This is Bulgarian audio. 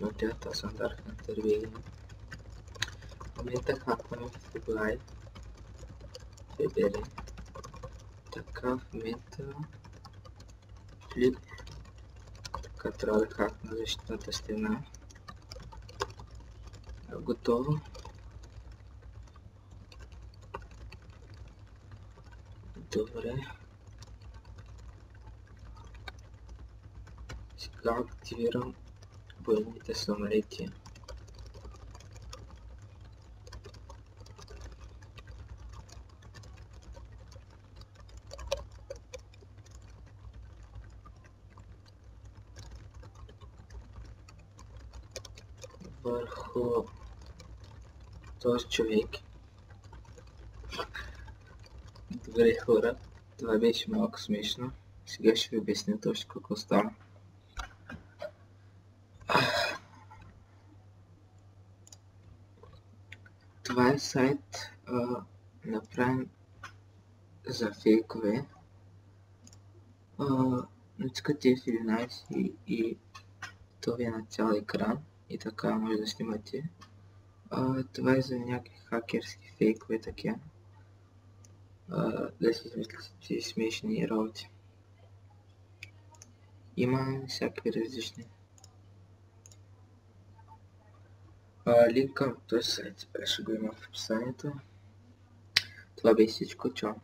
Отдел съм Dark Hunter Video. В момента хакваме в Google Live. Така в момента флип. Така трябва да хакна защитната стена. Готово. Добре. Сега активирам бойните самолети. Върху този човек. Добре хора, това беше малко смешно. Сега ще ви обясня точно какво става. Това е сайт направен за фейкове. Натискате F11 и то ви е на цял екран и така може да снимате. Това е за някакви хакерски фейкове такива. Да си измислите смешни работи. Има всякакви различни. Линк към този сайт ще го има в описанието. Това беше всичко, чао!